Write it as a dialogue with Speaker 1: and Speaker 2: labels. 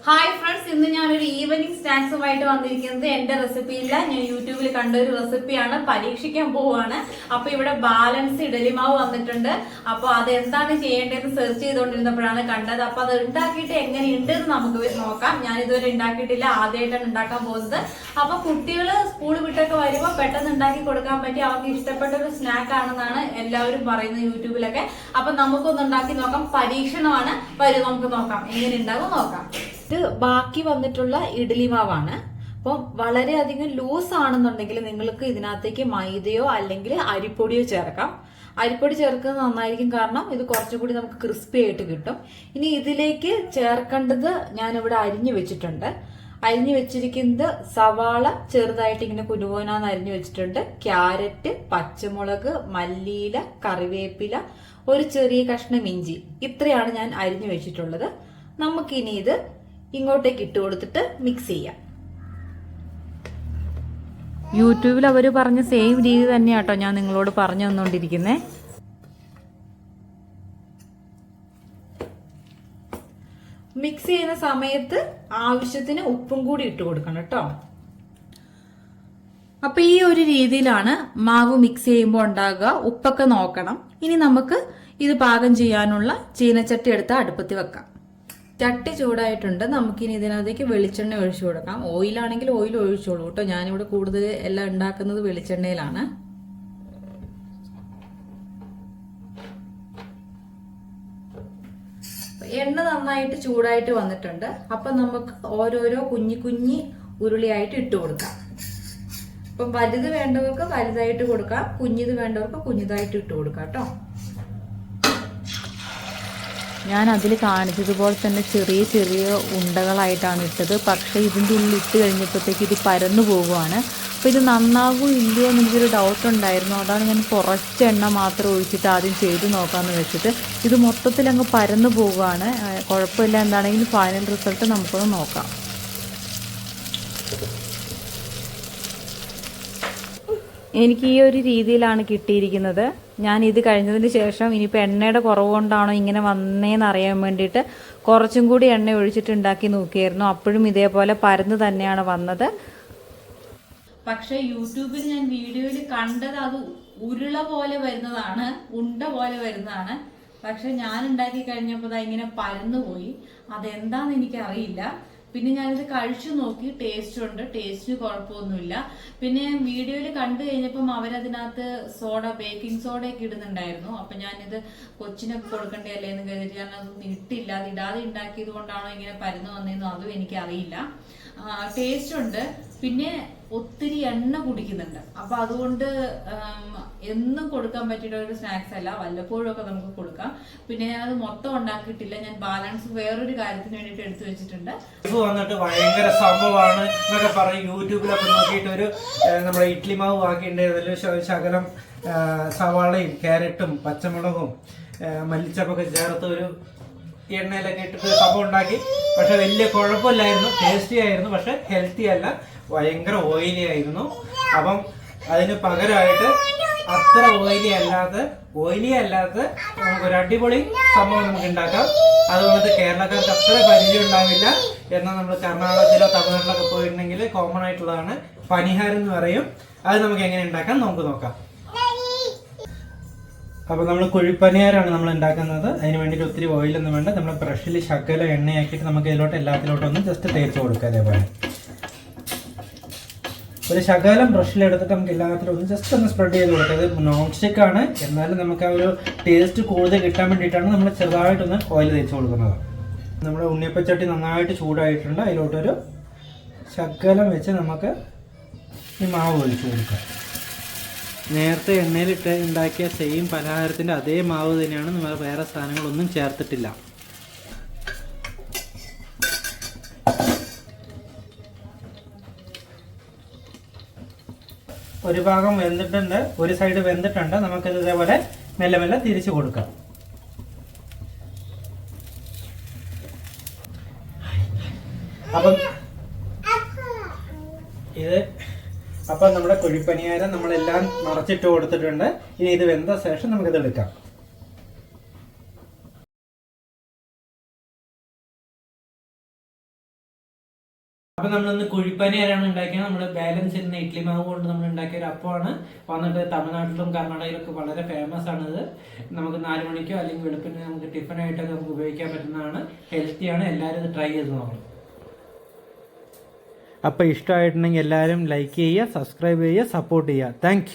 Speaker 1: Hi friends, ഇന്ന് ഞാനൊരു evening സ്നാക്സുമായിട്ട് വന്നിരിക്കുന്നത് എന്റെ റെസിപ്പിയില്ല, ഞാൻ യൂട്യൂബിൽ കണ്ട ഒരു റെസിപ്പിയാണ്, പരീക്ഷിക്കാൻ പോവുകയാണ്. അപ്പൊ ഇവിടെ ബാലൻസ് ഇഡലിമാവ് വന്നിട്ടുണ്ട്. അപ്പൊ അതെന്താണ് ചെയ്യേണ്ടതെന്ന് സെർച്ച് ചെയ്തുകൊണ്ടിരുന്നപ്പോഴാണ് കണ്ടത്. അപ്പൊ അത് ഉണ്ടാക്കിയിട്ട് എങ്ങനെയുണ്ട് എന്ന് നമുക്ക് നോക്കാം. ഞാൻ ഇതുവരെ ഉണ്ടാക്കിയിട്ടില്ല, ആദ്യമായിട്ടാണ് ഉണ്ടാക്കാൻ പോകുന്നത്. അപ്പൊ കുട്ടികൾ സ്കൂൾ വിട്ടൊക്കെ വരുമ്പോൾ പെട്ടെന്ന് ഉണ്ടാക്കി കൊടുക്കാൻ പറ്റി അവർക്ക് ഇഷ്ടപ്പെട്ട ഒരു സ്നാക്ക് ആണെന്നാണ് എല്ലാവരും പറയുന്നത് യൂട്യൂബിലൊക്കെ. അപ്പൊ നമുക്കൊന്ന് ഉണ്ടാക്കി നോക്കാം, പരീക്ഷണമാണ്. വരും, നമുക്ക് നോക്കാം എങ്ങനെ ഉണ്ടാകും നോക്കാം. ഇത് ബാക്കി വന്നിട്ടുള്ള ഇഡ്ഡലി മാവാണ്. അപ്പം വളരെയധികം ലൂസ് ആണെന്നുണ്ടെങ്കിൽ നിങ്ങൾക്ക് ഇതിനകത്തേക്ക് മൈദയോ അല്ലെങ്കിൽ അരിപ്പൊടിയോ ചേർക്കാം. അരിപ്പൊടി ചേർക്കുന്നത് നന്നായിരിക്കും, കാരണം ഇത് കുറച്ചുകൂടി നമുക്ക് ക്രിസ്പി ആയിട്ട് കിട്ടും. ഇനി ഇതിലേക്ക് ചേർക്കേണ്ടത് ഞാനിവിടെ അരിഞ്ഞു വെച്ചിട്ടുണ്ട്. അരിഞ്ഞു വെച്ചിരിക്കുന്നത് സവാള ചെറുതായിട്ട് ഇങ്ങനെ കുനുകുനാന്ന് അരിഞ്ഞു വെച്ചിട്ടുണ്ട്, ക്യാരറ്റ്, പച്ചമുളക്, മല്ലിയില, കറിവേപ്പില, ഒരു ചെറിയ കഷ്ണം ഇഞ്ചി. ഇത്രയാണ് ഞാൻ അരിഞ്ഞു വെച്ചിട്ടുള്ളത്. നമുക്കിനി ഇത് ഇങ്ങോട്ടേക്ക് ഇട്ട് കൊടുത്തിട്ട് മിക്സ് ചെയ്യാം. യൂട്യൂബിൽ അവർ പറഞ്ഞ സെയിം രീതി തന്നെയാട്ടോ ഞാൻ നിങ്ങളോട് പറഞ്ഞു തന്നുകൊണ്ടിരിക്കുന്നേ. മിക്സ് ചെയ്യുന്ന സമയത്ത് ആവശ്യത്തിന് ഉപ്പും കൂടി ഇട്ട് കൊടുക്കണം കേട്ടോ. അപ്പൊ ഈ ഒരു രീതിയിലാണ് മാവ് മിക്സ് ചെയ്യുമ്പോൾ ഉണ്ടാകുക. ഉപ്പൊക്കെ നോക്കണം. ഇനി നമുക്ക് ഇത് പാകം ചെയ്യാനുള്ള ചീനച്ചട്ടി എടുത്ത് അടുപ്പത്ത് വെക്കാം. ചട്ടി ചൂടായിട്ടുണ്ട്. നമുക്കിനി ഇതിനകത്തേക്ക് വെളിച്ചെണ്ണ ഒഴിച്ചു കൊടുക്കാം. ഓയിലാണെങ്കിൽ ഓയിൽ ഒഴിച്ചോളൂ കേട്ടോ. ഞാനിവിടെ കൂടുതൽ എല്ലാം ഉണ്ടാക്കുന്നത് വെളിച്ചെണ്ണയിലാണ്. എണ്ണ നന്നായിട്ട് ചൂടായിട്ട് വന്നിട്ടുണ്ട്. അപ്പൊ നമുക്ക് ഓരോരോ കുഞ്ഞി കുഞ്ഞി ഉരുളിയായിട്ട് ഇട്ട് കൊടുക്കാം. ഇപ്പം വലുത് വേണ്ടവർക്ക് വലുതായിട്ട് കൊടുക്കാം, കുഞ്ഞിത് വേണ്ടവർക്ക് കുഞ്ഞിതായിട്ട് ഇട്ട് കൊടുക്കാം കേട്ടോ. ഞാൻ അതിൽ കാണിച്ചതുപോലെ തന്നെ ചെറിയ ചെറിയ ഉണ്ടകളായിട്ടാണ് ഇട്ടത്. പക്ഷേ ഇതിൻ്റെ ഉള്ളിൽ ഇട്ട് കഴിഞ്ഞപ്പോഴത്തേക്ക് ഇത് പരന്നു പോകുവാണ്. അപ്പോൾ ഇത് നന്നാകുമോ ഇല്ലയോ എന്നെനിക്കൊരു ഡൗട്ട് ഉണ്ടായിരുന്നു. അതാണ് ഞാൻ കുറച്ച് എണ്ണ മാത്രം ഒഴിച്ചിട്ട് ആദ്യം ചെയ്ത് നോക്കാമെന്ന് വെച്ചിട്ട്. ഇത് മൊത്തത്തിൽ അങ്ങ് പരന്നു പോകുവാണ്. കുഴപ്പമില്ല, എന്താണെങ്കിലും ഫൈനൽ റിസൾട്ട് നമുക്കൊന്ന് നോക്കാം. എനിക്ക് ഈ ഒരു രീതിയിലാണ് കിട്ടിയിരിക്കുന്നത്. ഞാൻ ഇത് കഴിഞ്ഞതിന് ശേഷം ഇനിയിപ്പോൾ എണ്ണയുടെ കുറവ് കൊണ്ടാണോ ഇങ്ങനെ വന്നേന്ന് അറിയാൻ വേണ്ടിയിട്ട് കുറച്ചും കൂടി എണ്ണ ഒഴിച്ചിട്ട് ഉണ്ടാക്കി നോക്കിയായിരുന്നു. അപ്പോഴും ഇതേപോലെ പരന്ന് തന്നെയാണ് വന്നത്. പക്ഷെ യൂട്യൂബിൽ ഞാൻ വീഡിയോയിൽ കണ്ടത് അത് ഉരുള പോലെ വരുന്നതാണ്, ഉണ്ട പോലെ വരുന്നതാണ്. പക്ഷെ ഞാൻ ഉണ്ടാക്കി കഴിഞ്ഞപ്പോൾ ഇങ്ങനെ പരന്നു പോയി. അതെന്താന്ന് എനിക്കറിയില്ല. പിന്നെ ഞാനിത് കഴിച്ചു നോക്കി, ടേസ്റ്റ് ഉണ്ട്, ടേസ്റ്റിന് കുഴപ്പമൊന്നുമില്ല. പിന്നെ വീഡിയോയിൽ കണ്ടു കഴിഞ്ഞപ്പം അവരതിനകത്ത് ബേക്കിംഗ് സോഡയൊക്കെ ഇടുന്നുണ്ടായിരുന്നു. അപ്പൊ ഞാനിത് കൊച്ചിനൊക്കെ കൊടുക്കണ്ടേ അല്ലേ എന്ന് കരുതിയിട്ട് ഞാൻ അതൊന്നും ഇട്ടില്ല. അത് ഇടാതെ ഉണ്ടാക്കിയത് കൊണ്ടാണോ ഇങ്ങനെ പരന്നു വന്നതെന്നോ അതും എനിക്കറിയില്ല. ടേസ്റ്റ് ഉണ്ട്. പിന്നെ ഒത്തിരി എണ്ണ കുടിക്കുന്നുണ്ട്. അപ്പൊ അതുകൊണ്ട് എന്നും കൊടുക്കാൻ പറ്റിയ ഒരു സ്നാക്സ് അല്ല, വല്ലപ്പോഴും ഒക്കെ നമുക്ക് കൊടുക്കാം. പിന്നെ ഞാനത് മൊത്തം ഉണ്ടാക്കിയിട്ടില്ല, ഞാൻ ബാലൻസ് വേറൊരു കാര്യത്തിന് വേണ്ടിയിട്ട് എടുത്തു വെച്ചിട്ടുണ്ട്.
Speaker 2: ഇത് വന്നിട്ട് ഭയങ്കര സംഭവമാണ് എന്നൊക്കെ പറയും. യൂട്യൂബിലൊക്കെ നോക്കിയിട്ട് ഒരു നമ്മുടെ ഇഡ്ലി മാവ് ആക്കിയിട്ടുണ്ടായിരുന്നല്ലോ, ശകലം സവാളയും ക്യാരറ്റും പച്ചമുളകും മല്ലിച്ചപ്പൊക്കെ ചേർത്ത് ഒരു എണ്ണയിലൊക്കെ ഇട്ടിട്ട് സംഭവം ഉണ്ടാക്കി. പക്ഷെ വലിയ കുഴപ്പമില്ലായിരുന്നു, ടേസ്റ്റി ആയിരുന്നു. പക്ഷെ ഹെൽത്തി അല്ല, ഭയങ്കര ഓയിലി ആയിരുന്നു. അപ്പം അതിന് പകരമായിട്ട് അത്ര ഓയിലി അല്ലാത്ത നമുക്കൊരു അടിപൊളി സംഭവം നമുക്ക് ഉണ്ടാക്കാം. അതുകൊണ്ട് കേരളക്കാർക്ക് അത്ര പരിചയം ഉണ്ടാവില്ല. എന്നാൽ നമ്മൾ കർണാടകത്തിലോ തമിഴ്നാട്ടിലൊക്കെ പോയിട്ടുണ്ടെങ്കിൽ കോമൺ ആയിട്ടുള്ളതാണ്. പനിഹാരം എന്ന് പറയും. അത് നമുക്ക് എങ്ങനെ ഉണ്ടാക്കാം നമുക്ക് നോക്കാം. അപ്പോൾ നമ്മൾ കുഴിപ്പനിയാരാണ് നമ്മൾ ഉണ്ടാക്കുന്നത്. അതിന് വേണ്ടിയിട്ട് ഒത്തിരി ഓയിലൊന്നും വേണ്ട. നമ്മൾ ബ്രഷിൽ ശകല എണ്ണയാക്കിയിട്ട് നമുക്ക് ഇതിലോട്ട് എല്ലാത്തിലോട്ടും ഒന്ന് ജസ്റ്റ് തേച്ച് കൊടുക്കുക. അതേപോലെ ഒരു ശകലം ബ്രഷിലെടുത്തിട്ട് നമുക്ക് എല്ലാത്തിലും ഒന്ന് ജസ്റ്റ് ഒന്ന് സ്പ്രെഡ് ചെയ്ത് കൊടുക്കുക. അത് നോൺ സ്റ്റിക്ക് ആണ്, എന്നാലും നമുക്ക് ആ ഒരു ടേസ്റ്റ് കൂടുതൽ കിട്ടാൻ വേണ്ടിയിട്ടാണ് നമ്മൾ ചെറുതായിട്ടൊന്ന് ഓയിൽ തേച്ച് കൊടുക്കുന്നത്. നമ്മുടെ ഉണ്ണിയപ്പച്ചട്ടി നന്നായിട്ട് ചൂടായിട്ടുണ്ട്. അതിലോട്ടൊരു ശകലം വെച്ച് നമുക്ക് ഈ മാവ് ഒഴിച്ച് കൊടുക്കാം. നേരത്തെ എണ്ണയിലിട്ട് ഉണ്ടാക്കിയ സെയിം പലഹാരത്തിൻ്റെ അതേ മാവ് തന്നെയാണ്, നമ്മൾ വേറെ സാധനങ്ങളൊന്നും ചേർത്തിട്ടില്ല. ഒരു ഭാഗം വെന്തിട്ടുണ്ട്, ഒരു സൈഡ് വെന്തിട്ടുണ്ട്. നമുക്കിത് ഇതേപോലെ മെല്ലെ മെല്ലെ തിരിച്ചു കൊടുക്കാം. അപ്പം നമ്മുടെ കുഴിപ്പനിയാരം നമ്മളെല്ലാം മറച്ചിട്ട് കൊടുത്തിട്ടുണ്ട്. ഇനി ഇത് വെന്ത ശേഷം നമുക്കിത് എടുക്കാം. അപ്പൊ നമ്മളിന്ന് കുഴിപ്പനി ആരാണ് ഉണ്ടാക്കിയത്, നമ്മുടെ ബാലൻസ് ഇരുന്ന ഇഡ്ലി മാവ് കൊണ്ട് നമ്മൾ ഉണ്ടാക്കിയ ഒരു അപ്പമാണ്. വന്നിട്ട് തമിഴ്നാട്ടിലും കർണാടകയിലൊക്കെ വളരെ ഫേമസ് ആണിത്. നമുക്ക് 4 മണിക്കോ അല്ലെങ്കിൽ വെളുപ്പിന് നമുക്ക് ടിഫിനായിട്ടൊക്കെ നമുക്ക് ഉപയോഗിക്കാൻ പറ്റുന്നതാണ്. ഹെൽത്തിയാണ്. എല്ലാവരും ഇത് ട്രൈ ചെയ്ത് നോക്കണം. അപ്പോൾ ഇഷ്ടമായിട്ടുണ്ടെങ്കിൽ എല്ലാവരും ലൈക്ക് ചെയ്യുക, സബ്സ്ക്രൈബ് ചെയ്യുക, സപ്പോർട്ട് ചെയ്യുക. താങ്ക്